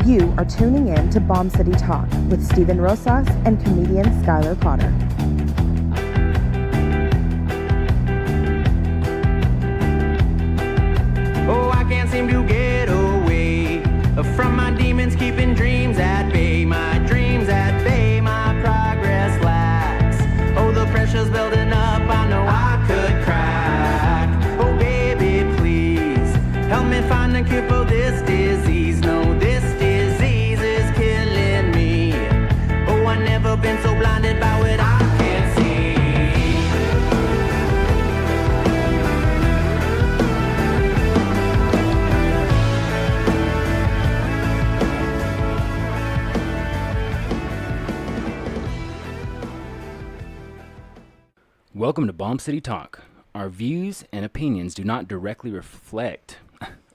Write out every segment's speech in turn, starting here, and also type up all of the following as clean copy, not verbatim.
You are tuning in to Bomb City Talk with Steven Rosas and comedian Skyler Potter. Oh, I can't seem to get away from my demons, keeping dreams at bay. My dreams at bay, my progress lacks. Oh, the pressure's building up, I know I could crack. Oh, baby, please help me find a cure for this disease. No, this disease is killing me. Oh, I've never been so blinded by what I can't see. Welcome to Bomb City Talk. Our views and opinions do not directly reflect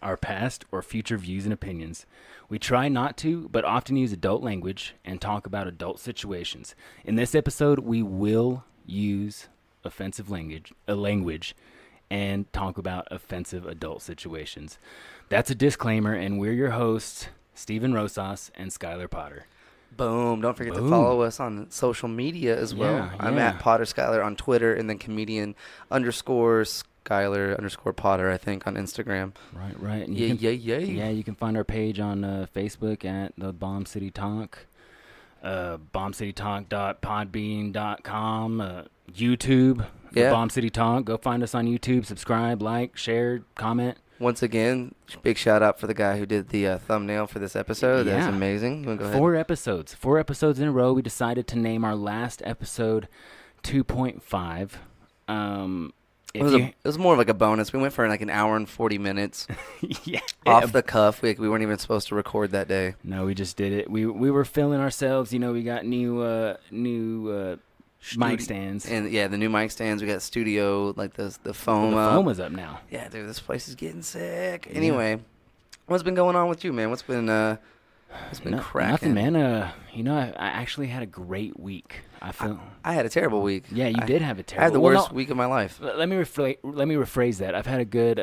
our past or future views and opinions. We try not to, but often use adult language and talk about adult situations. In this episode, we will use offensive language and talk about offensive adult situations. That's a disclaimer, and we're your hosts, Steven Rosas and Skyler Potter. Boom. Don't forget Boom. to follow us on social media as well. Yeah, I'm yeah. at Potter Skyler on Twitter, and then comedian _Skyler _Potter, I think, on Instagram. Right. And Yeah. Yeah, you can find our page on Facebook at the Bomb City Talk, bombcitytalk.podbean.com, YouTube, the Yeah. Bomb City Talk. Go find us on YouTube, subscribe, like, share, comment. Once again, big shout out for the guy who did the thumbnail for this episode. That's Yeah. amazing. You want to go ahead? 4 episodes in a row. We decided to name our last episode 2.5. It was more of like a bonus. We went for like an hour and 40 minutes Yeah. off the cuff. We weren't even supposed to record that day. No, we just did it. We were feeling ourselves. You know, we got new mic stands. And yeah, the new mic stands. We got studio, like the foam. The foam is up now. Yeah, dude, this place is getting sick. Anyway, what's been going on with you, man? What's been cracking? Nothing, man. I actually had a great week. I had a terrible week. Yeah, you did have a terrible. I had the worst week of my life. Let me rephrase that. I've had a good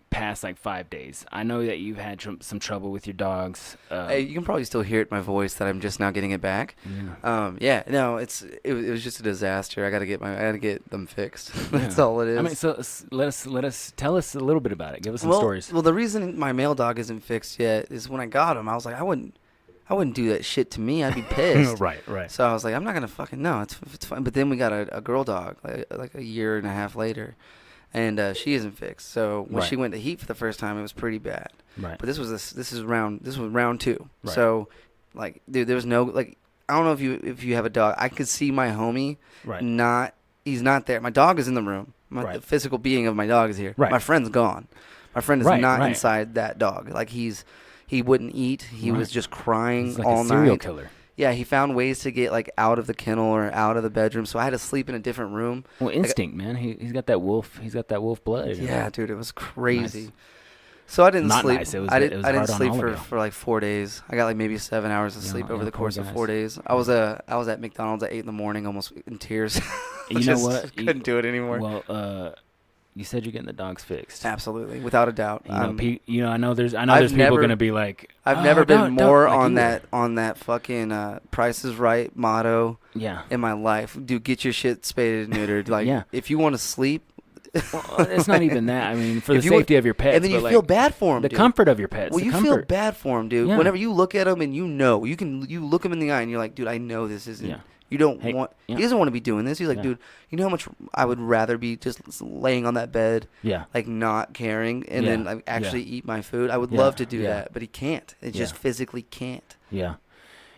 past 5 days. I know that you've had some trouble with your dogs. Hey, you can probably still hear it in my voice that I'm just now getting it back. Yeah. No, it was just a disaster. I got to get them fixed. That's all it is. I mean, so tell us a little bit about it. Give us some stories. Well, the reason my male dog isn't fixed yet is when I got him, I was like, I wouldn't do that shit to me. I'd be pissed. Right. So I was like, I'm not gonna fucking no. It's fine. But then we got a girl dog like a year and a half later, and she isn't fixed. So when she went to heat for the first time, it was pretty bad. Right. But this was round 2. Right. So like, dude, there was no like. I don't know if you have a dog. I could see my homie. Right. He's not there. My dog is in the room. The physical being of my dog is here. Right. My friend's gone. My friend is not inside that dog. Like he wouldn't eat. He was just crying He's like all a serial night. killer. Yeah, he found ways to get like out of the kennel or out of the bedroom. So I had to sleep in a different room. Well, instinct, man. He's got that wolf. He's got that wolf blood. Yeah, dude, it was crazy. Nice. So I didn't Not sleep. nice. It was I hard didn't on sleep all of you. for like 4 days. I got like maybe 7 hours of sleep over the poor course of guys. 4 days. I was at McDonald's at 8 in the morning, almost in tears. You know what? Couldn't do it anymore. Well, you said you're getting the dogs fixed. Absolutely, without a doubt. I know there's people gonna be like, I've never been more on that fucking Price is Right motto. Yeah. In my life, dude, get your shit spaded and neutered. Like, Yeah. if you want to sleep. Well, it's not even that. I mean, for the safety of your pets. And then you feel bad for them, the dude. comfort of your pets. Well, you feel bad for them, dude. Yeah. Whenever you look at them and you look them in the eye and you're like, dude, I know this isn't. Yeah. You don't Hey, want. yeah. He doesn't want to be doing this. He's like, Yeah. dude, you know how much I would rather be just laying on that bed, Yeah. like not caring, and Yeah. then like actually eat my food. I would Yeah. love to do Yeah. that, but he can't. It just physically can't. Yeah.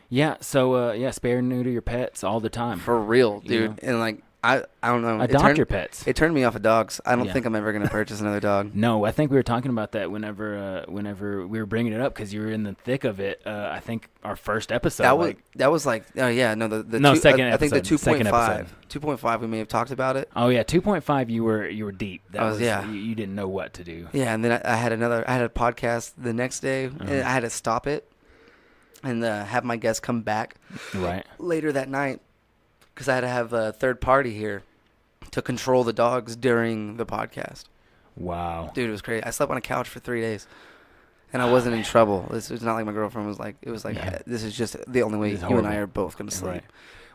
Yeah. So spare and neuter your pets all the time. For real, You dude. know? And like I don't know. Adopt your pets. It turned me off of dogs. I don't Yeah. think I'm ever gonna purchase another dog. No, I think we were talking about that whenever we were bringing it up because you were in the thick of it. I think our first episode. That was like oh yeah no the No, two, second I think the episode, second 2.5 we may have talked about it. Oh yeah, 2.5. You were deep. That was yeah. You didn't know what to do. Yeah, and then I had a podcast the next day, and I had to stop it and have my guests come back Right. later that night because I had to have a third party here to control the dogs during the podcast. Wow. Dude, it was crazy. I slept on a couch for 3 days. and I wasn't in trouble. This was not like my girlfriend was like. It was like Yeah. This is just the only way This is you and I horrible. are both gonna sleep. Right.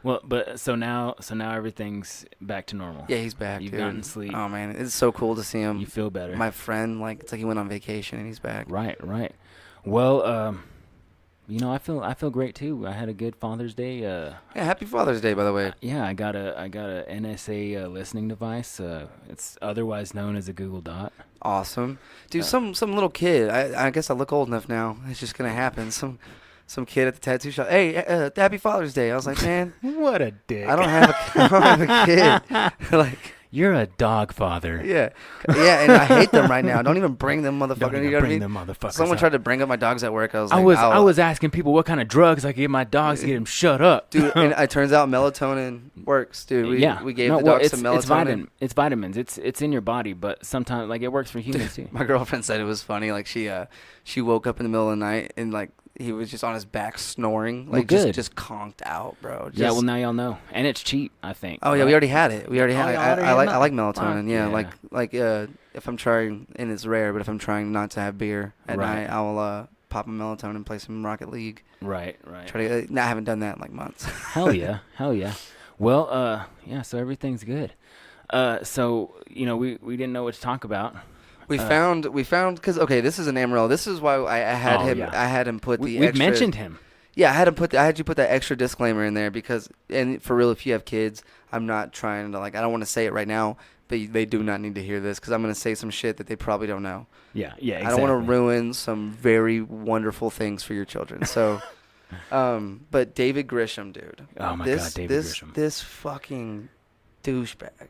Well, but so now everything's back to normal. Yeah, he's back. You've dude. gotten sleep. Oh man, it's so cool to see him. You feel better. My friend, like it's like he went on vacation and he's back. Right. Well, you know, I feel great too. I had a good Father's Day. Yeah, happy Father's Day, by the way. Yeah, I got a NSA listening device. It's otherwise known as a Google Dot. Awesome, dude. Some little kid. I guess I look old enough now. It's just gonna happen. Some kid at the tattoo shop. Hey, happy Father's Day. I was like, man, What a dick! I don't have a kid. Like, You're a dog father. yeah, and I hate them right now. Don't even bring them, motherfucker. Don't even You know what I bring mean? them motherfuckers. Someone out. tried to bring up my dogs at work. I was like, I was asking people what kind of drugs I could give my dogs to get them shut up. dude. And it turns out melatonin works, dude. We gave the dogs some melatonin. It's vitamins. It's in your body, but sometimes like it works for humans too. My girlfriend said it was funny. Like she woke up in the middle of the night and like he was just on his back snoring, like good. just conked out, bro. Yeah, well now y'all know, and it's cheap, I think. Oh yeah, we already had it. We already had it. y'all already I had like mel- melatonin. Fuck Yeah, yeah. like if I'm trying, and it's rare, but if I'm trying not to have beer at Right. night, I will pop a melatonin and play some Rocket League. Right. Try to. I haven't done that in like months. Hell yeah. Well, yeah. So everything's good. So you know, we didn't know what to talk about. We found because this is an Amarillo. This is why I had Oh, him. yeah. I had him put the. We've extra, mentioned him. Yeah, I had you put that extra disclaimer in there because, and for real, if you have kids, I'm not trying to I don't want to say it right now, but they do not need to hear this because I'm gonna say some shit that they probably don't know. Yeah. Exactly. I don't want to ruin some very wonderful things for your children. So, but David Grisham, dude. Oh my God, David Grisham. This fucking douchebag.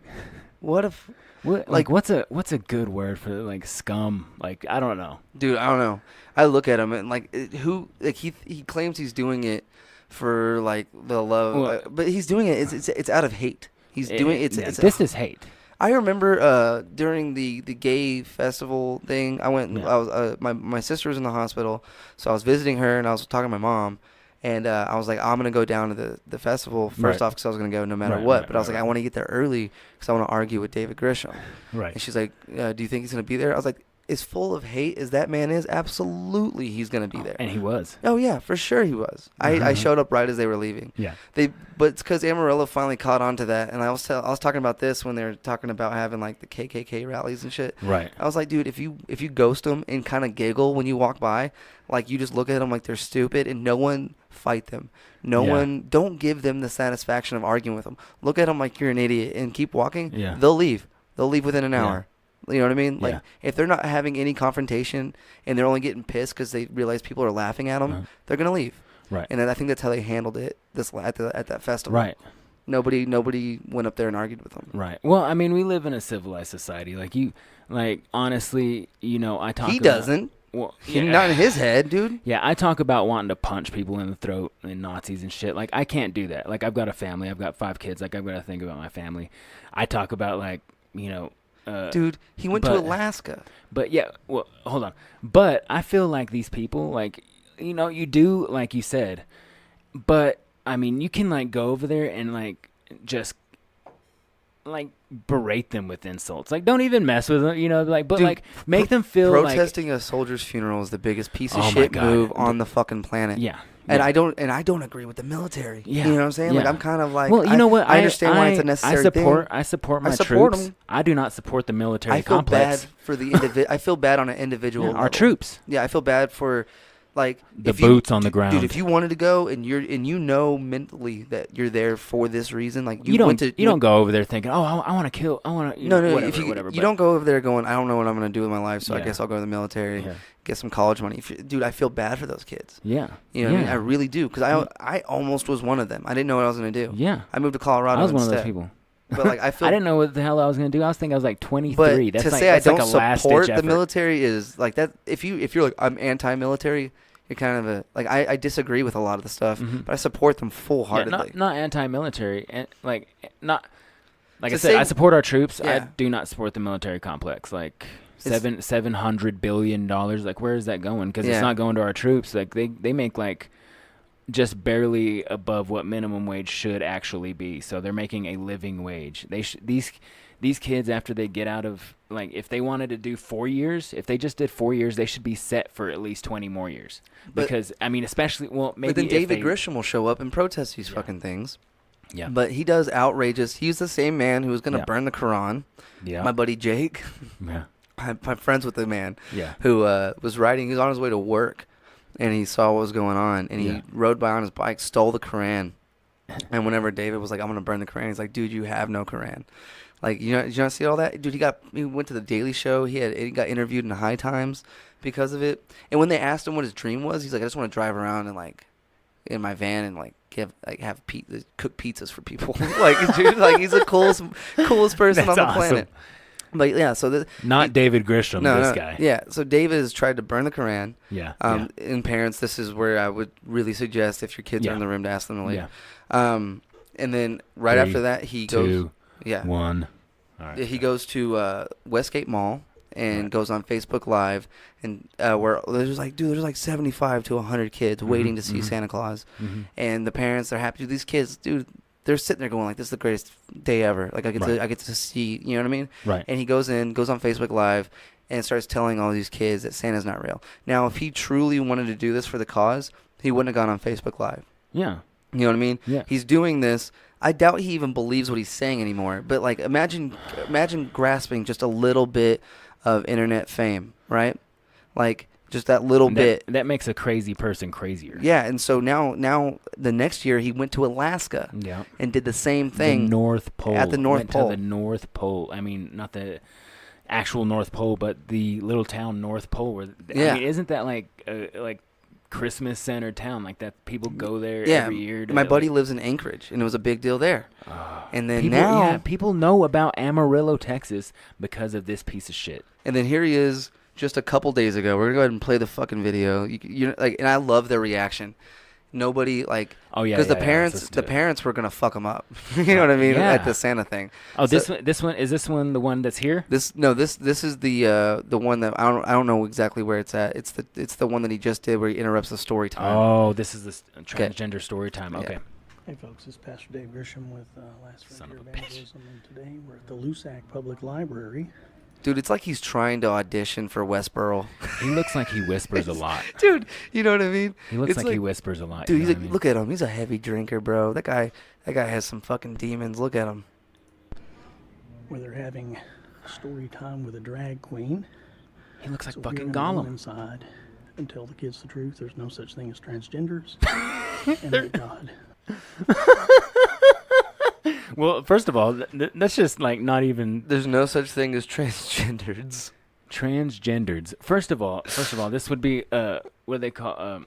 What if? What, what's a good word for like scum? Like I don't know. Dude, I don't know. I look at him and he claims he's doing it for like the love, Well, but he's doing it. It's out of hate. He's doing it. This is hate. I remember during the gay festival thing, I went. Yeah. I was my sister was in the hospital, so I was visiting her and I was talking to my mom. And I was like, I'm going to go down to the festival first off because I was going to go no matter what. But I was like, I want to get there early because I want to argue with David Grisham. Right. And she's like, do you think he's going to be there? I was like, as full of hate as that man is, absolutely he's going to be there. And he was. Oh, yeah, for sure he was. I showed up right as they were leaving. Yeah. But it's because Amarillo finally caught on to that. And I was talking about this when they were talking about having like the KKK rallies and shit. Right. I was like, dude, if you ghost them and kind of giggle when you walk by, like you just look at them like they're stupid and no one fight them. No one, don't give them the satisfaction of arguing with them. Look at them like you're an idiot and keep walking. Yeah. They'll leave. They'll leave within an hour. You know what I mean? Yeah. Like if they're not having any confrontation and they're only getting pissed because they realize people are laughing at them, they're gonna leave. Right. And then I think that's how they handled it at that festival. Right. Nobody went up there and argued with them. Right. Well, I mean, we live in a civilized society. Honestly, you know, I talk. He doesn't. Well, Not in his head, dude. Yeah, I talk about wanting to punch people in the throat and Nazis and shit. Like, I can't do that. Like, I've got a family. I've got 5 kids. Like, I've got to think about my family. I talk about, like, you know... Dude, he went to Alaska. But, yeah, well, hold on. But I feel like these people, like, you know, you do, like you said. But, I mean, you can, like, go over there and, like, just... like berate them with insults. Like don't even mess with them, you know, like but Dude, like make them feel protesting a soldier's funeral is the biggest piece of shit move on the fucking planet. Yeah. And I don't agree with the military. Yeah. You know what I'm saying? Yeah. Like I'm kind of like well, you know what? I understand why it's a necessary thing. I support my support troops. them. I do not support the military I feel complex. bad for the I feel bad on an individual level. Our troops. Yeah, I feel bad for like the boots on the ground. Dude, if you wanted to go and you know mentally that you're there for this reason, like you don't go over there thinking, oh, I want to kill, I want to. No, whatever, if whatever. You don't go over there going, I don't know what I'm going to do with my life, so I Yeah. guess I'll go to the military, Yeah. get some college money. Dude, I feel bad for those kids. Yeah. You know what I mean? I really do, because I almost was one of them. I didn't know what I was going to do. Yeah. I moved to Colorado. I was one instead. of those people. But like I feel, I didn't know what the hell I was going to do. I was thinking I was like 23. But That's to like, say I that's don't like a last support ditch the effort. military is like that. If you're like I'm anti-military, you're kind of a like I disagree with a lot of the stuff, but I support them full-heartedly. Yeah, not anti-military, and like not like To I said. say- I support our troops. I Yeah. do not support the military complex. Like $700 billion. Like where is that going? Because Yeah. it's not going to our troops. Like they make like just barely above what minimum wage should actually be. So they're making a living wage. These these kids, after they get out of, like, if they wanted to do 4 years, if they just did 4 years, they should be set for at least 20 more years. Because, I mean, especially, well, maybe. But then David Grisham will show up and protest these fucking things. Yeah. But he does outrageous. He's the same man who was going to burn the Quran. Yeah. My buddy Jake. Yeah. I'm friends with the man. Yeah. Who was riding. He was on his way to work, and he saw what was going on, and he rode by on his bike, stole the Quran. And whenever David was like, "I'm going to burn the Quran," he's like, "Dude, you have no Quran." Like, did you not see all that? Dude, he went to the Daily Show. He got interviewed in the High Times because of it. And when they asked him what his dream was, he's like, "I just want to drive around and like in my van and like cook pizzas for people." Like, dude, like he's the coolest person on the planet. But yeah, so not David Grisham, this guy. Yeah, so David has tried to burn the Quran. Yeah. And parents, this is where I would really suggest if your kids are in the room to ask them to leave. Yeah. And then right 3, after that, he 2, goes. 1. All right. He goes to Westgate Mall and goes on Facebook Live, and where there's like 75 to 100 kids waiting to see Santa Claus, and the parents, they're happy. These kids, dude, they're sitting there going like, "This is the greatest day ever." Like I get to see, you know what I mean? Right. And he goes on Facebook Live and starts telling all these kids that Santa's not real. Now, if he truly wanted to do this for the cause, he wouldn't have gone on Facebook Live. Yeah. You know what I mean? Yeah. He's doing this. I doubt he even believes what he's saying anymore. But like, imagine grasping just a little bit of internet fame, right? Like just that little bit. That makes a crazy person crazier. Yeah, and so now the next year he went to Alaska. Yeah. And did the same thing. The North Pole. At the North Pole. To the North Pole. I mean, not the actual North Pole, but the little town North Pole. I mean, isn't that like Christmas center town like that? People go there every year. My buddy lives in Anchorage, and it was a big deal there. And then people know about Amarillo, Texas, because of this piece of shit. And then here he is, just a couple days ago. We're gonna go ahead and play the fucking video. And I love their reaction. Nobody because the parents were gonna fuck him up. You know what I mean? At the Santa thing. Oh, so, this one the one that's here? This is the one that I don't know exactly where it's at. It's the one that he just did where he interrupts the story time. Oh, this is the transgender story time. Okay. Yeah. Hey folks, this is Pastor Dave Grisham with Last Frontier Evangelism, and today we're at the Lusac Public Library. Dude, it's like he's trying to audition for Westboro. He looks like he whispers a lot. Dude, you know what I mean? He looks like he whispers a lot. Dude, he's like, look at him. He's a heavy drinker, bro. That guy has some fucking demons. Look at him. Where they're having story time with a drag queen. He looks like so fucking we're gonna Gollum. go inside and tell the kids the truth. There's no such thing as transgenders. And that God. Well, first of all, that's just like not even. There's no such thing as transgenders. Transgenders. First of all, this would be what they call. I'm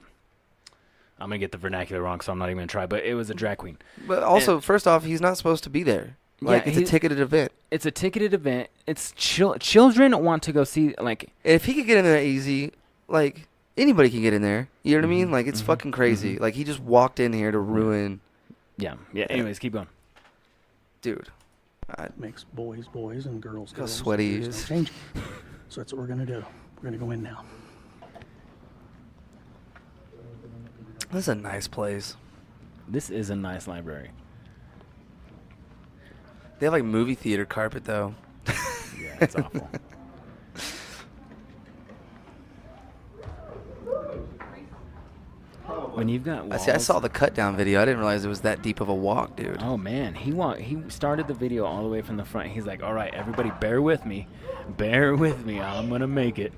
gonna get the vernacular wrong, so I'm not even gonna try. But it was a drag queen. But also, first off, he's not supposed to be there. Like, it's a ticketed event. It's a ticketed event. It's children want to go see. Like, if he could get in there easy, like anybody can get in there. You know what I mean? Like, it's fucking crazy. Like, he just walked in here to ruin. Yeah. Anyways, keep going. Dude. Makes boys boys and girls How girls. sweaty he There's is. no change. So that's what we're going to do. We're going to go in now. This is a nice place. This is a nice library. They have like movie theater carpet though. Yeah, it's awful. When you've got walls, I saw the cut down video. I didn't realize it was that deep of a walk, dude. Oh man, he started the video all the way from the front. He's like, "All right, everybody, bear with me. I'm gonna make it.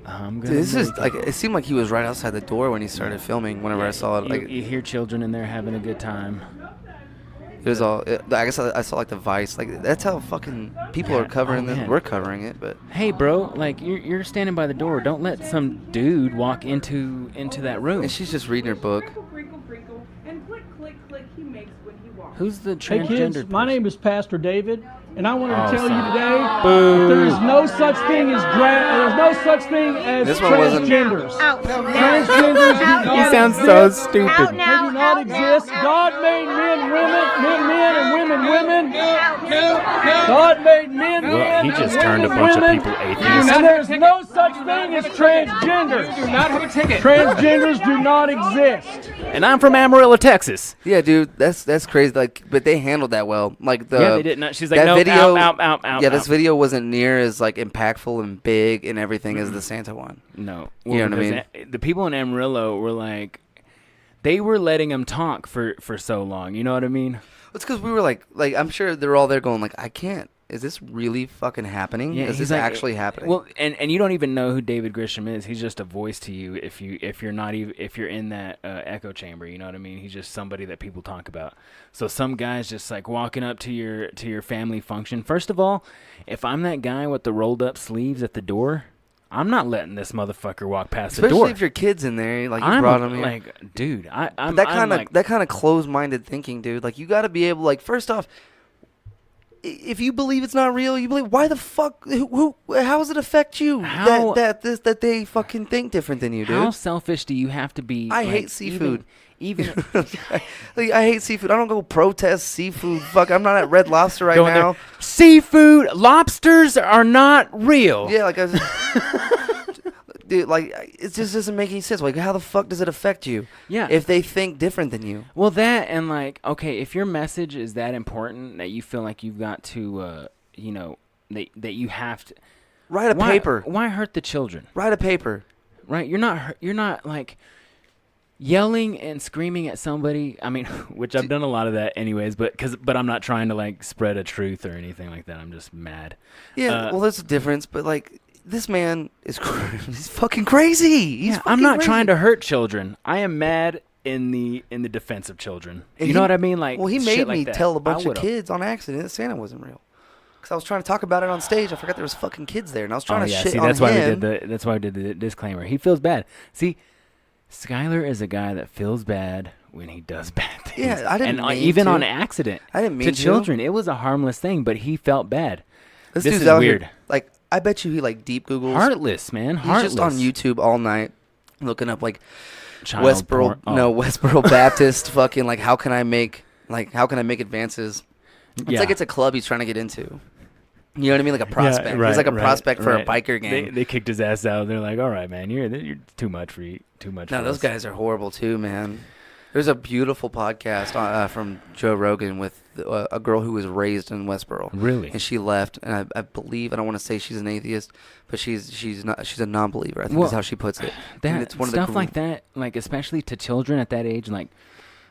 Dude, this is like it seemed like he was right outside the door when he started filming. Whenever I saw it, like you hear children in there having a good time. it was all. I guess I saw like the Vice. Like that's how fucking people are covering this. Man. We're covering it, but Hey, bro, like you're standing by the door. Don't let some dude walk into that room. and she's just reading her book. Crinkle, crinkle, and click, click, click he makes when he walks. Who's the Hey transgender? kids, my person? name is Pastor David, and I wanted to tell stop. you today Boo. there is no such thing as there's no such thing as This one wasn't- transgenders. Out. Transgenders do He not sounds exist. so stupid. They do not exist. God made men and women and women. God made men. Well, he and just women turned a bunch of women. people atheists. And there's no such thing as transgenders. You do not have a ticket. Transgenders do not exist. And I'm from Amarillo, Texas. Yeah, dude, that's crazy. Like, but they handled that well. Like the Yeah, they didn't. She's like, that no, video, out. Yeah, this video wasn't near as like impactful and big and everything as the Santa one. No. You know what I because mean? The people in Amarillo were like, they were letting him talk for so long. You know what I mean? It's because we were like I'm sure they're all there going like, I can't. Is this really fucking happening? Yeah, Is he's this like, actually happening? Well, and you don't even know who David Grisham is. He's just a voice to you if you're not even if you're in that echo chamber. You know what I mean? He's just somebody that people talk about. So some guy's just like walking up to your family function. First of all, if I'm that guy with the rolled up sleeves at the door, I'm not letting this motherfucker walk past the door. Especially if your kid's in there, like you brought him here. Like, dude, I'm that kind of like, that kind of closed-minded thinking, dude. Like you got to be able, like, first off, if you believe it's not real, you believe. Why the fuck? How does it affect you How- that they fucking think different than you, dude? how selfish do you have to be? I like, hate seafood. Even Like, I hate seafood. I don't go protest seafood. Fuck, I'm not at Red Lobster right going now. there, seafood, lobsters are not real. Yeah, like dude, like it just doesn't make any sense. Like, how the fuck does it affect you? Yeah. If they think different than you. Well, that and like, okay, if your message is that important that you feel like you've got to, you know, that you have to Write a paper. Why hurt the children? Write a paper. Right? You're not like yelling and screaming at somebody. I mean, which I've done a lot of that anyways, but I'm not trying to like spread a truth or anything like that. I'm just mad. Yeah, well, there's a difference, but like this man is he's fucking crazy. He's I'm not crazy. trying to hurt children. I am mad in the defense of children. And You know what I mean? Like, well, he shit made like me that. tell a I bunch of would've. kids on accident that Santa wasn't real. Because I was trying to talk about it on stage. I forgot there was fucking kids there, and I was trying to shit see, on that's him. why we did the disclaimer. He feels bad. See, Skyler is a guy that feels bad when he does bad things. Yeah, I didn't and mean even to. on accident. I didn't mean to children. It was a harmless thing, but he felt bad. This This dude's is out weird. here. Like, I bet you he like deep Googles. Heartless, man. He's Heartless. just on YouTube all night looking up like Child Westboro, porn. Oh. no, Westboro Baptist fucking like how can I make advances? It's Yeah. like it's a club he's trying to get into. You know what I mean? Like a prospect. right, He's like a right, prospect for right. a biker gang. They kicked his ass out. They're like, all right, man, you're too much for you. Too much. No, for those us." guys are horrible too, man. There's a beautiful podcast from Joe Rogan with a girl who was raised in Westboro. Really? And she left, and I believe, I don't want to say she's an atheist, but she's a non-believer. I think Well, is how she puts it. And That it's one of stuff the like that, like especially to children at that age, like,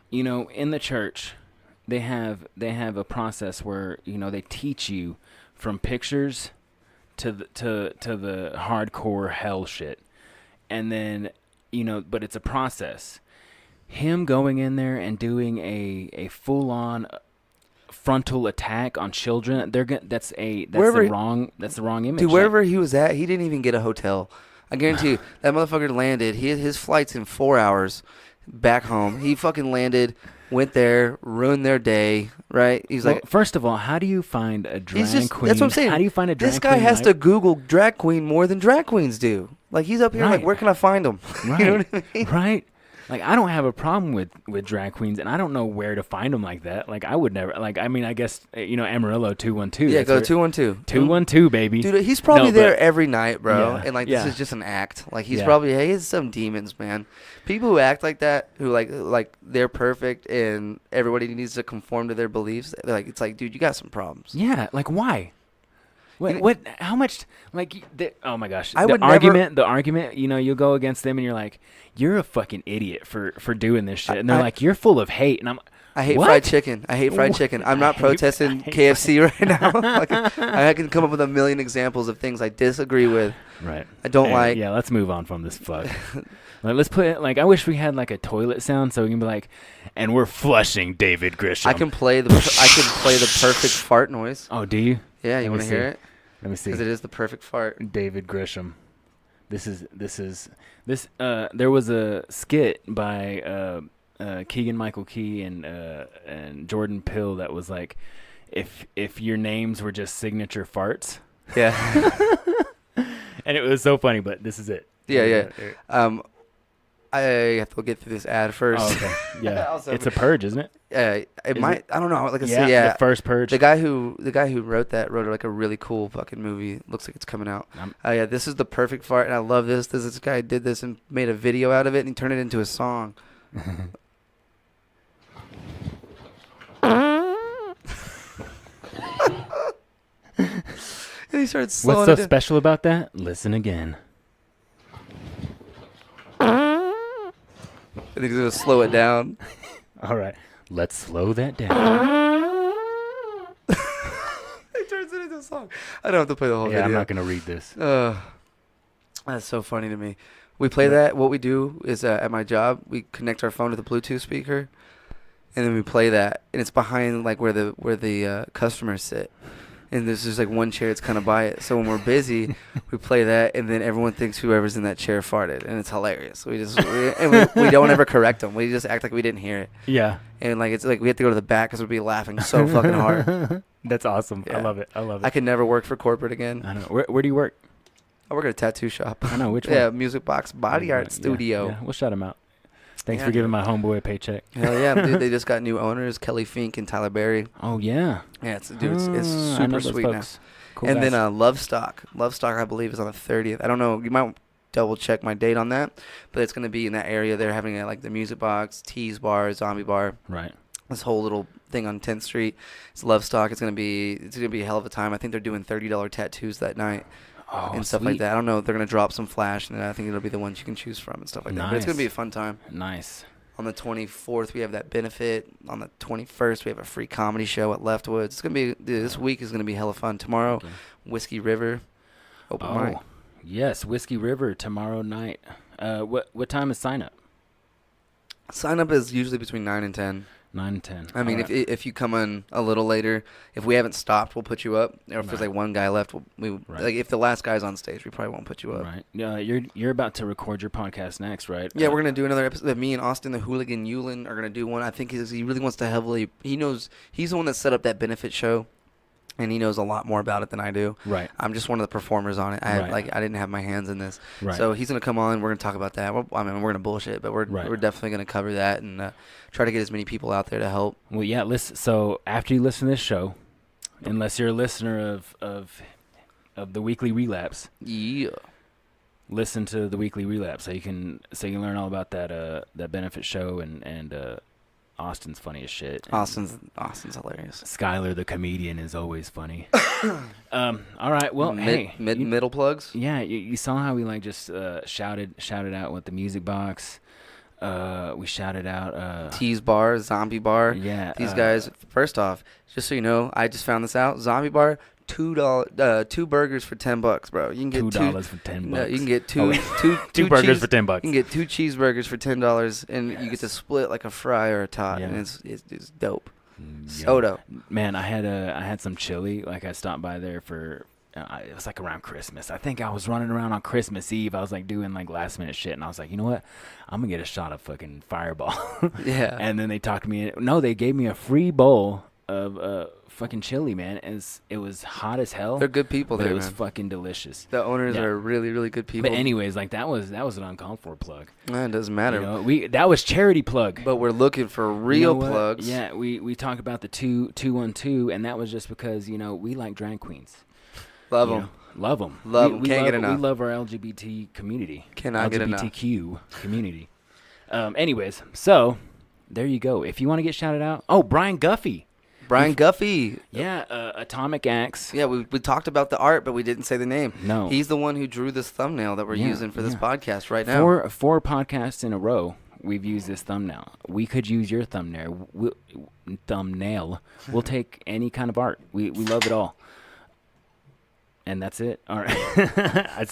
you know, in the church, they have a process where, you know, they teach you from pictures to the hardcore hell shit, and then, you know, but it's a process. Him going in there and doing a full on frontal attack on children, that's the wrong image. Dude, Like, wherever he was at, he didn't even get a hotel. I guarantee you, that motherfucker landed. His flight's in 4 hours back home. He fucking landed, went there, ruined their day, right? He's well, like, first of all, how do you find a drag queen? that's what I'm saying. How do you find a drag This guy queen has like- to Google drag queen more than drag queens do. Like, he's up here like, Right. where can I find them? Right. You know what I mean? Right. Like, I don't have a problem with drag queens, and I don't know where to find them like that. Like, I would never. Like, I mean, I guess, you know, Amarillo 212. Yeah, that's go where- 212. 212, baby. Dude, he's probably No, there but- every night, bro. Yeah, And like, yeah. this is just an act. Like, he's Yeah. probably, hey, it's some demons, man. People who act like that, who like they're perfect and everybody needs to conform to their beliefs. They're like, it's like, dude, you got some problems. Yeah, like why? You know- What? How much? Like, oh my gosh, I the would never- argument. You know, you'll go against them, and you're like, you're a fucking idiot for doing this shit, and they're I- like, you're full of hate, and I'm. I hate What? fried chicken. I hate fried What? chicken. I'm not I hate- protesting I hate KFC right now. Like, I can come up with a million examples of things I disagree with. Right. I don't like. Yeah, let's move on from this fuck. Like, let's put it, like, I wish we had like a toilet sound so we can be like, and we're flushing David Grisham. I can play the perfect fart noise. Oh, do you? Yeah, you Let me want to see. hear it? Let me see. Because it is the perfect fart. David Grisham. There was a skit by Keegan Michael Key and Jordan Peele that was like, if your names were just signature farts, Yeah. and it was so funny. But this is it. Yeah. I have to get through this ad first. Oh, okay. Yeah. Also- It's a purge, isn't it? It might. I don't know. Like I Yeah. said, yeah. The first purge. The guy who wrote like a really cool fucking movie. Looks like it's coming out. Yeah, this is the perfect fart, and I love this. This guy did this and made a video out of it, and he turned it into a song. And he started slowing What's so it down. special about that? Listen again. And he's gonna slow it down. All right. Let's slow that down. He turns it into a song. I don't have to play the whole Yeah, video. I'm not going to read this. That's so funny to me. We play that. What we do is at my job, we connect our phone to the Bluetooth speaker, and then we play that, and it's behind like where the customers sit, and there's just like one chair that's kind of by it. So when we're busy, we play that, and then everyone thinks whoever's in that chair farted, and it's hilarious. We don't ever correct them. We just act like we didn't hear it, Yeah. and like it's like we have to go to the back because we'd be laughing so fucking hard. That's awesome. I Yeah. love it. I could never work for corporate again. I know. Where do you work? I work at a tattoo shop. I know. Which one? Yeah, Music Box Body Art Yeah, Studio. Yeah, we'll shout him out. Thanks Yeah, for giving dude. my homeboy a paycheck. Hell yeah, dude! They just got new owners, Kelly Fink and Tyler Berry. Oh, yeah. Yeah, it's I know super those sweet now. folks. Cool And guys. then Lovestock, I believe, is on the 30th. I don't know. You might double check my date on that, but it's gonna be in that area. They're having like the Music Box, Tease Bar, Zombie Bar. Right. This whole little thing on 10th Street. It's Lovestock. It's gonna be a hell of a time. I think they're doing $30 tattoos that night. Oh, And stuff sweet. like that. I don't know. They're gonna drop some flash, and then I think it'll be the ones you can choose from and stuff like that. But it's gonna Nice. be a fun time. Nice. On the 24th, we have that benefit. On the 21st, we have a free comedy show at Leftwoods. It's gonna be this week is gonna be hella fun. Tomorrow, Okay. Whiskey River, open mic. Oh, yes. Whiskey River tomorrow night. What time is sign up? Sign up is usually between 9 and 10. 9 and 10. I mean, All right. if you come in a little later, if we haven't stopped, we'll put you up. Or if there's Right. like one guy left, Right. like if the last guy's on stage, we probably won't put you up. Right. You're about to record your podcast next, right? Yeah, we're gonna do another episode. Me and Austin, the hooligan Yulin, are gonna do one. I think he really wants to heavily. He knows he's the one that set up that benefit show, and he knows a lot more about it than I do. Right. I'm just one of the performers on it. Right. I didn't have my hands in this. Right. So he's gonna come on. We're gonna talk about that. We're gonna bullshit, but we're Right. definitely gonna cover that and try to get as many people out there to help. Well, yeah. Listen. So after you listen to this show, unless you're a listener of the Weekly Relapse, Yeah. listen to the Weekly Relapse so you can learn all about that benefit show and Austin's funny as shit. Austin's hilarious. Skyler the comedian is always funny. All right. Well, hey, you- Middle plugs. yeah, you saw how we like just shouted out with the music box. We shouted out. Tease Bar, Zombie Bar. Yeah, These guys. First off, just so you know, I just found this out. Zombie Bar, $2, 2 burgers for $10, bro. You can get $2 for $10. No, you can get Oh, two burgers for $10. You can get 2 cheeseburgers for $10, and you get to split like a fry or a tot, Yeah. and it's dope. Yeah. So dope. Man, I had some chili. Like I stopped by there for. It was like around Christmas. I think I was running around on Christmas Eve. I was like doing like last minute shit, and I was like, you know what? I'm gonna get a shot of fucking Fireball. Yeah. And then they talked me. No, they gave me a free bowl of fucking chili, man. It was hot as hell. They're good people but there, it was man. fucking delicious. The owners Yeah. are really, really good people. But anyways, like that was an uncalled for plug. It doesn't matter. You know, that was charity plug. But we're looking for You know real what? plugs. Yeah, we talked about the 212, and that was just because we like drag queens. Love You them. know, love them. Love 'em. Can't get enough. We love our LGBT community. Cannot get enough. LGBTQ community. Anyways, so there you go. If you want to get shouted out, Brian Guffey. Brian Guffey. Yeah, Atomic Axe. Yeah, we talked about the art, but we didn't say the name. No. He's the one who drew this thumbnail that we're Yeah, using for this yeah. podcast right now. Four podcasts in a row, we've used this thumbnail. We could use your thumbnail. We'll take any kind of art. We love it all. And that's it. All right.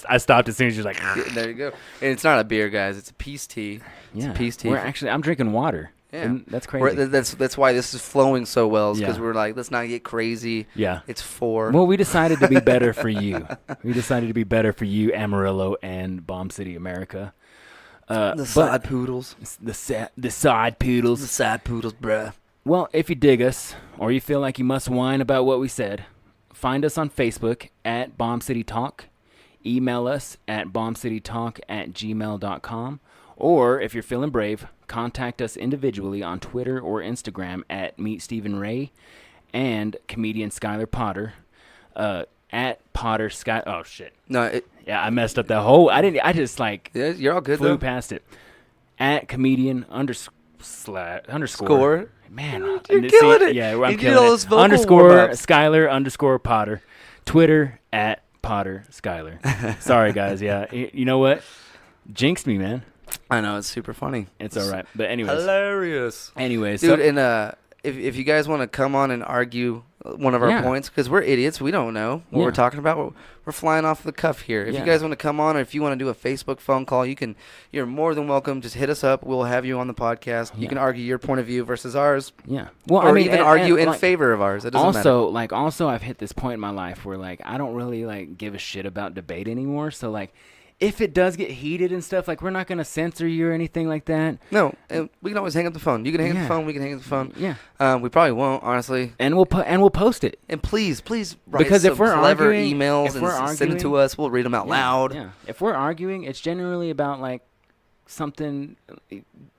I stopped as soon as you're like, Yeah, there you go. And it's not a beer, guys. It's a peace tea. It's yeah. a peace tea. I'm drinking water. Yeah. And that's crazy. That's why this is flowing so well. Because Yeah. we're like, let's not get crazy. Yeah. It's 4. Well, we decided to be better for you. We decided to be better for you, Amarillo and Bomb City, America. the side poodles. The side poodles. The side poodles, bruh. Well, if you dig us or you feel like you must whine about what we said, find us on Facebook at Bomb City Talk. Email us at bombcitytalk@gmail.com Or if you're feeling brave, contact us individually on Twitter or Instagram at Meet Stephen Ray and comedian Skyler Potter. At Potter Sky. Oh shit. No, Yeah, I messed up that whole. I just like yeah, you're all good flew though. past it. At comedian underscore. Score. Man, You're killing it. Yeah, You I'm did killing all it. those vocal Underscore warm-ups. Skyler underscore Potter. Twitter at Potter Skyler. Sorry guys. Yeah, you know what? Jinxed me, man. I know, it's super funny. It's all right. But anyways, Hilarious. Anyways, Dude, so, and if you guys want to come on and argue one of our Yeah. points, because we're idiots, we don't know what Yeah. we're talking about. We're flying off the cuff here. If Yeah. you guys want to come on, or if you want to do a Facebook phone call, you're more than welcome. Just hit us up. We'll have you on the podcast. You Yeah. can argue your point of view versus ours, yeah. Well, or I mean, even and- argue and, in like, favor of ours. It doesn't matter. Also, I've hit this point in my life where like I don't really like give a shit about debate anymore. So like, if it does get heated and stuff, like we're not gonna censor you or anything like that. No, and we can always hang up the phone. You can hang up Yeah. the phone. We can hang up the phone. Yeah. We probably won't, honestly. And we'll post it. And please write Because if some we're clever arguing- emails if and we're send them to arguing- us. We'll read them out Yeah, loud. Yeah. If we're arguing, it's generally about like something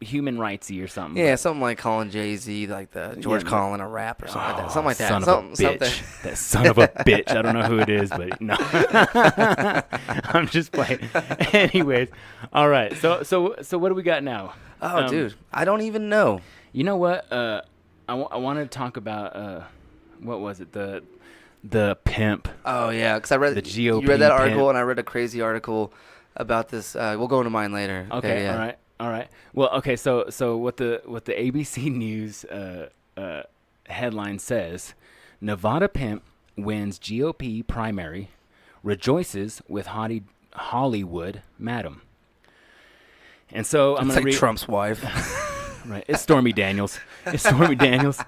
human rightsy or something. Yeah, something like calling Jay-Z like the George Yeah, Carlin a rap or something like that. Oh, Something like that. Son Something, of a bitch. something. That son of a bitch. I don't know who it is, but no. I'm just playing. Anyways, all right. So what do we got now? Oh, dude, I don't even know. You know what? I wanted to talk about what was it? The Pimp. Oh yeah, because I read The GOP You read that article, pimp. and I read a crazy article about this. We'll go into mine later. Okay. yeah. All right. Well, okay. So what the ABC News headline says: Nevada Pimp wins GOP primary, rejoices with Hollywood madam. And so I'm It's gonna like read. Trump's wife. Right. It's Stormy Daniels. It's Stormy Daniels.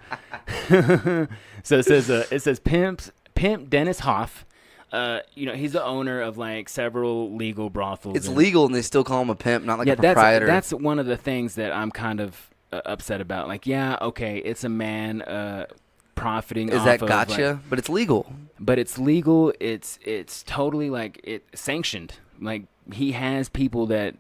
So it says Pimp Dennis Hoff. He's the owner of like several legal brothels. It's and- legal, and they still call him a pimp, not like yeah, a proprietor. that's one of the things that I'm kind of upset about. Like, yeah, okay, it's a man profiting. Is off that of, gotcha? like, But it's legal. but it's legal. It's totally like it sanctioned. Like he has people that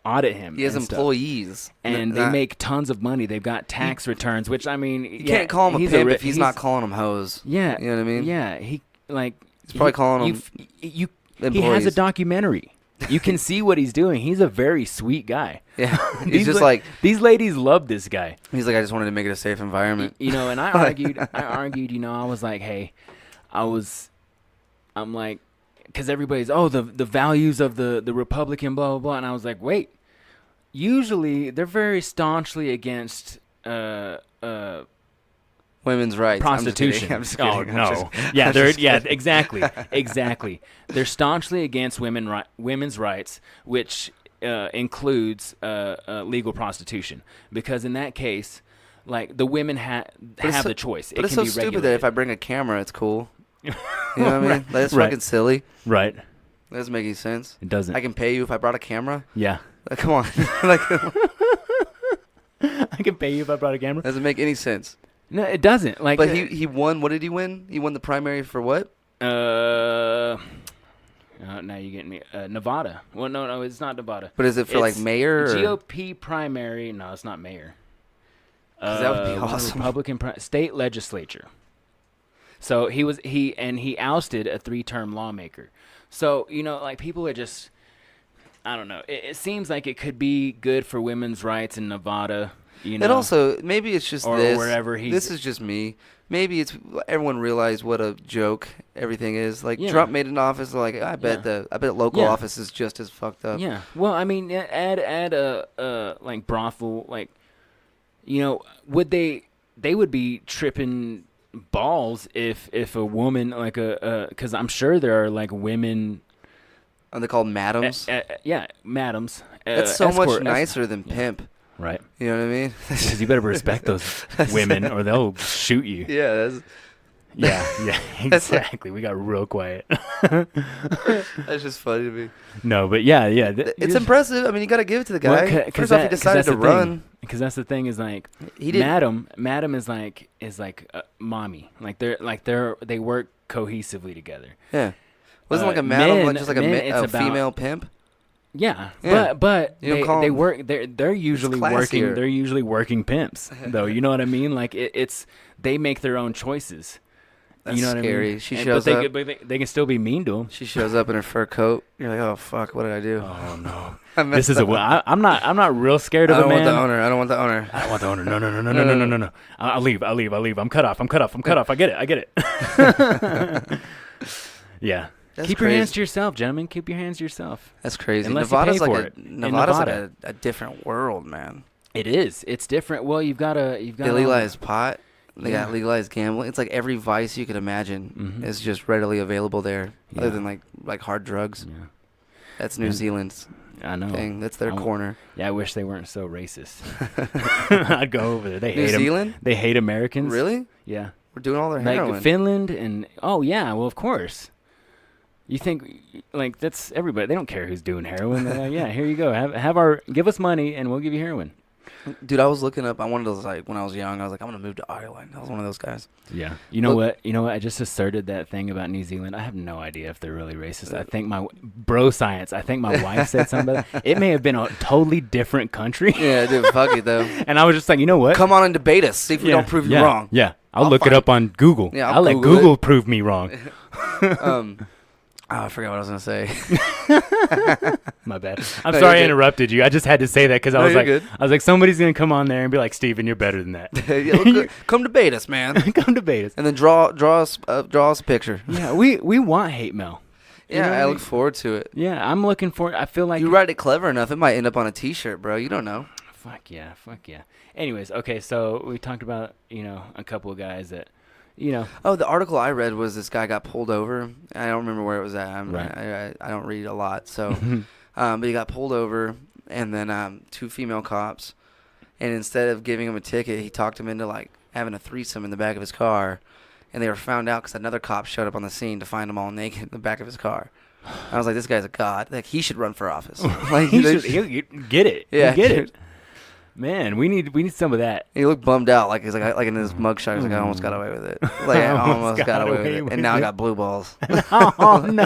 audit him. He has and stuff. employees, And they make tons of money. They've got tax returns, which I mean, You can't call him a pimp if he's not calling them hoes. Yeah, You know what I mean? Yeah, he like He's probably calling them He has a employees. documentary. You can see what he's doing. He's a very sweet guy. Yeah, he's These just la- like these ladies love this guy. he's like I just wanted to make it a safe environment. And I argued. I was like, hey, I'm like, because everybody's the values of the Republican blah blah blah, and I was like, wait. Usually they're very staunchly against Women's rights. prostitution. I'm just kidding. Oh I'm no. just- Exactly. They're staunchly against women's rights, which includes legal prostitution, because in that case, like the women have so- the choice. But it it's can so be stupid that regulated. if I bring a camera, it's cool. You know what I mean? Right, That's right. fucking silly. Right. That doesn't make any sense. It doesn't. I can pay you if I brought a camera. Yeah. Like, come on. Like, I can pay you if I brought a camera. doesn't make any sense. No, it doesn't. Like, But he won. What did he win? He won the primary for what? now you're getting me. Nevada. Well, no, it's not Nevada. But is it for like It's mayor? Or? GOP primary. No, it's not mayor. 'Cause that would be What awesome. Republican state legislature. So he ousted a 3-term lawmaker. So like people are just, I don't know. It seems like it could be good for women's rights in Nevada. And also, maybe it's just or this. wherever he's. This is just me. Maybe it's everyone realized what a joke everything is. Like Yeah. Trump made an office. Like I bet local Yeah. office is just as fucked up. Yeah. Well, I mean, add a like brothel, like, would they would be tripping balls if a woman like because I'm sure there are like women. Are they called madams? Yeah, madams. That's so much escort- nicer than pimp. Right. You know what I mean? Because you better respect those women or they'll shoot you. Yeah, Yeah, exactly. We got real quiet. that's just funny to me. No, but yeah. It's impressive. I mean, you got to give it to the guy. First off, he decided to run. Because that's the thing is like He did. Madam is like mommy. They work cohesively together. Yeah. Wasn't like a men- madam, like just like men, a it's about- female pimp. Yeah, Yeah. but You don't call they them- work. They're usually working. classier. They're usually working pimps, though. You know what I mean? Like it's they make their own choices. That's you know what scary. I mean? She And- shows but up. they can still be mean to them. She shows up in her fur coat. You're like, oh fuck, what did I do? Oh no, I messed this is up. I'm not real scared I of don't a want man. the owner. I don't want the owner. I don't want the owner. No. I'll leave. I'm cut off. I get it. Yeah. That's Keep your hands crazy. to yourself, gentlemen. Keep your hands to yourself. That's crazy. Unless you Nevada's pay for like it. In Nevada's Nevada. like a different world, man. It is. It's different. Well, you've got They legalized pot. They got legalized gambling. It's like every vice you could imagine is just readily available there, other than like hard drugs. Yeah. That's New Zealand's I know. thing. That's their corner. Yeah, I wish they weren't so racist. I'd go over there. They New hate 'em. Zealand? They hate Americans. Really? Yeah. We're doing all their Like heroin. Finland and well, of course. You think like that's everybody? They don't care who's doing heroin. They're like, yeah, here you go. Give us money and we'll give you heroin. Dude, I was looking up. I wanted to like when I was young. I was like, I'm gonna move to Ireland. I was one of those guys. Yeah. You know what? I just asserted that thing about New Zealand. I have no idea if they're really racist. I think my wife said something about that. It may have been a totally different country. Yeah, dude, fuck it though. And I was just like, you know what? Come on and debate us. See if we don't prove you wrong. Yeah. I'll look it find up on Google. Yeah, I'll let Google it. Google prove me wrong. I forgot what I was gonna say. My bad. I'm No, sorry I you're good. interrupted you. I just had to say that because I No, was you're like, good. somebody's gonna come on there and be like, Steven, you're better than that. Yeah, look, come debate us, man. Come debate us. And then draw us a picture. Yeah, we want hate mail. You know Yeah, what I I look mean? forward to it. Yeah, I'm looking for. I feel like You write it clever enough, it might end up on a T-shirt, bro. You don't know. Fuck yeah. Anyways, okay, so we talked about a couple of guys that Oh, the article I read was this guy got pulled over. I don't remember where it was at. Right. I don't read a lot, so. But he got pulled over, and then 2 female cops, and instead of giving him a ticket, he talked him into like having a threesome in the back of his car, and they were found out because another cop showed up on the scene to find them all naked in the back of his car. I was like, this guy's a god. Like he should run for office. Like he'll get it. Yeah, He'll get dude. it. Man, we need some of that. He looked bummed out, like he's like in his mugshot. He's like, I almost got away with it. Like I almost got away with it, and now I got blue balls. Oh no,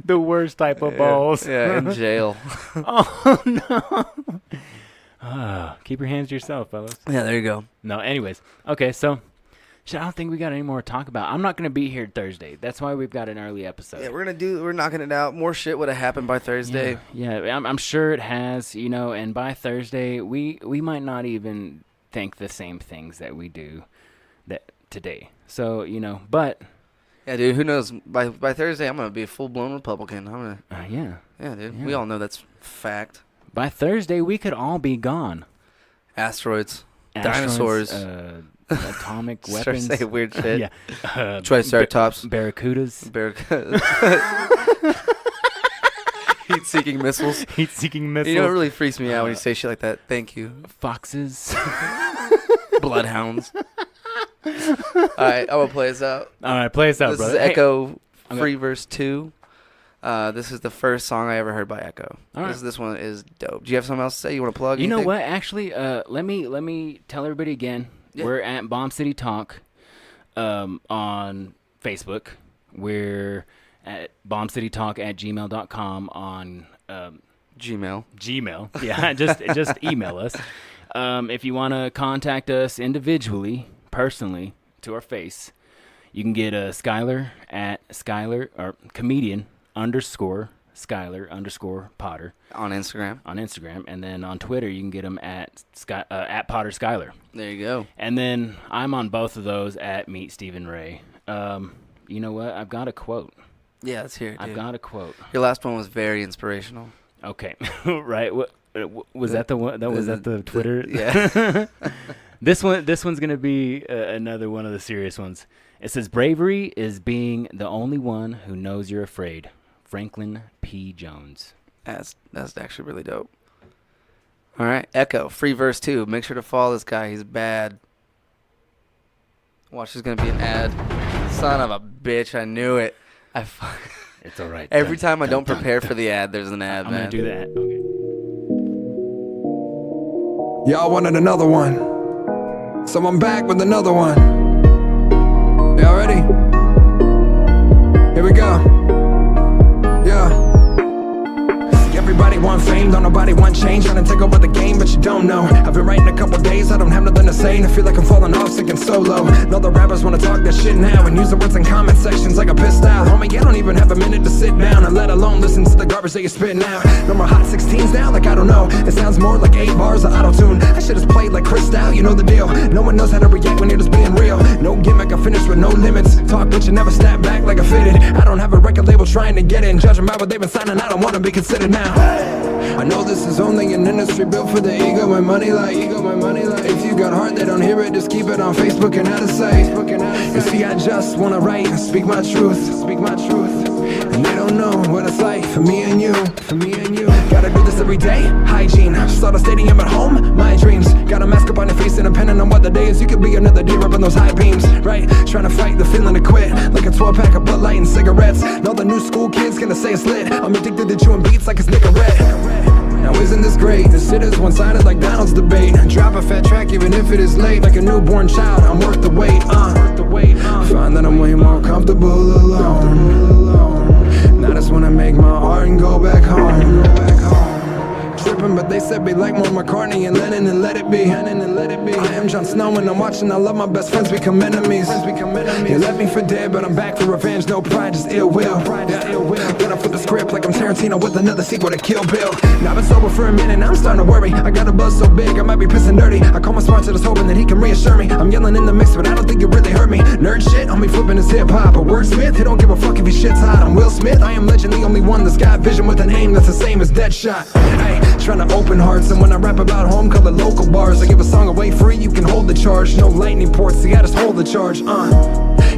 the worst type of balls. Yeah, in jail. Oh no. Keep your hands to yourself, fellas. Yeah, there you go. No, anyways. Okay, so I don't think we got any more to talk about. I'm not going to be here Thursday. That's why we've got an early episode. Yeah, we're knocking it out. More shit would have happened by Thursday. Yeah, I'm sure it has, and by Thursday, we might not even think the same things that we do that today. So, but... Yeah, dude, who knows? By Thursday, I'm going to be a full-blown Republican. yeah. Yeah, dude. Yeah. We all know that's fact. By Thursday, we could all be gone. Asteroids. Asteroids, Dinosaurs. Atomic Start weapons. saying weird shit. Yeah. Triceratops. Barracudas. Heat-seeking missiles. Heat-seeking missiles. You know what really freaks me out when you say shit like that? Thank you. Foxes. Bloodhounds. All right, I'm going to play us out. All right, play us out, This brother. is Ekoh Okay. Freeverse 2. This is the first song I ever heard by Ekoh. All right. This one is dope. Do you have something else to say? You want to plug? You know anything? what? Actually, let me tell everybody again. Yeah. We're at Bomb City Talk on Facebook. We're at bombcitytalk@gmail.com on Gmail. Gmail. Yeah, just email us. If you want to contact us individually, personally, to our face, you can get Skyler at Skyler or comedian _Skyler _Potter On Instagram. and then on Twitter you can get him at Potter Skyler. There you go. And then I'm on both of those at Meet Stephen Ray. You know what? I've got a quote. Yeah, let's hear it, dude. I've got a quote. Your last one was very inspirational. Okay, right. What was that? The one that was at the Twitter. Yeah. This one's gonna be another one of the serious ones. It says, "Bravery is being the only one who knows you're afraid." Franklin P. Jones. That's actually really dope. All right, Ekoh, Freeverse 2. Make sure to follow this guy. He's bad. Watch, there's going to be an ad. Son of a bitch, I knew it. It's all right. Every time I don't prepare for the ad, there's an ad, I'm man. gonna do that. Okay. Y'all wanted another one, so I'm back with another one. Y'all ready? Here we go. Yeah. nobody want fame, don't nobody want change. Trying to take over the game, but you don't know. I've been writing a couple days, I don't have nothing to say, and I feel like I'm falling off, sick and solo. Know the rappers wanna talk that shit now and use the words in comment sections like a pissed out. Homie, I don't even have a minute to sit down and let alone listen to the garbage that you're spitting out. No more hot 16s now, like I don't know. It sounds more like 8 bars of auto-tune. I should've played like Crystal, you know the deal. No one knows how to react when you're just being real. No gimmick, I finish with no limits. Talk but you never snap back like I fitted. I don't have a record label trying to get in. Judging by what they've been signing, I don't wanna be considered now. I know this is only an industry built for the ego and money like. If you got heart, they don't hear it, just keep it on Facebook and out of sight. You see, I just wanna write and speak my truth. And they don't know what it's like for me and you. Gotta do this every day, hygiene. Start a stadium at home, my dreams. Got a mask up on your face and depending on what the day is, you could be another deer up in those high beams, right? Trying to fight the feeling to quit, like a 12-pack of Bud Light and cigarettes. Know the new school kids gonna say it's lit. I'm addicted to chewing beats like it's Nicorette. Now isn't this great? This shit is one-sided like Donald's debate. Drop a fat track even if it is late. Like a newborn child, I'm worth the wait. Find that I'm way more comfortable alone. Now that's when I make my art and go back home. Tripping, but they said be like more McCartney and Lennon and let it be. I am Jon Snow and I'm watching. I love my best friends become enemies. You left me for dead, but I'm back for revenge. No pride, just ill will. Get up for the script like I'm Tarantino with another sequel to Kill Bill. Now I've been sober for a minute, now I'm starting to worry. I got a buzz so big, I might be pissing dirty. I call my sponsor just hoping that he can reassure me. I'm yelling in the mix, but I don't think you really heard me. Nerd shit, homie flipping his hip hop. A wordsmith, he don't give a fuck if he shit's hot. I'm Will Smith, I am legend, the only one that's got vision with an aim that's the same as Deadshot. Hey, trying to open hearts, and when I rap about home, call it local bars. I give a song away free, you can hold the charge. No lightning ports, see I just hold the charge.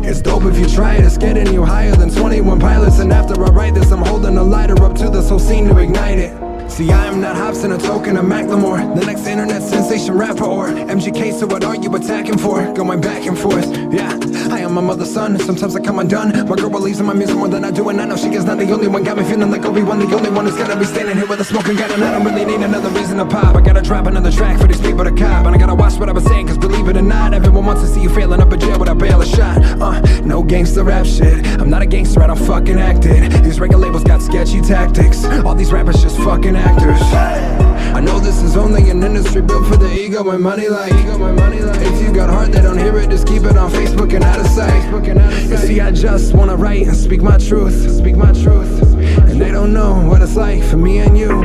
It's dope if you try it, it's getting you higher than 21 pilots. And after I write this, I'm holding a lighter up to this whole scene to ignite it. See, I am not Hobson, a token of Macklemore, the next internet sensation rapper or MGK, so what are you attacking for? Going back and forth, yeah. I am my mother's son, sometimes I come undone. My girl believes in my music more than I do, and I know she is not the only one. Got me feeling like Obi-Wan, the only one who's gonna be standing here with a smoking gun. And I don't really need another reason to pop. I gotta drop another track for these people to cop. And I gotta watch what I was saying, cause believe it or not, everyone wants to see you failing up in jail without bail or shot. No gangster rap shit, I'm not a gangster, I don't fucking act it. These record labels got sketchy tactics, all these rappers just fucking actors. I know this is only an industry built for the ego and money like. If you got heart, they don't hear it, just keep it on Facebook and out of sight. You see, I just wanna write and speak my truth. And they don't know what it's like for me and you.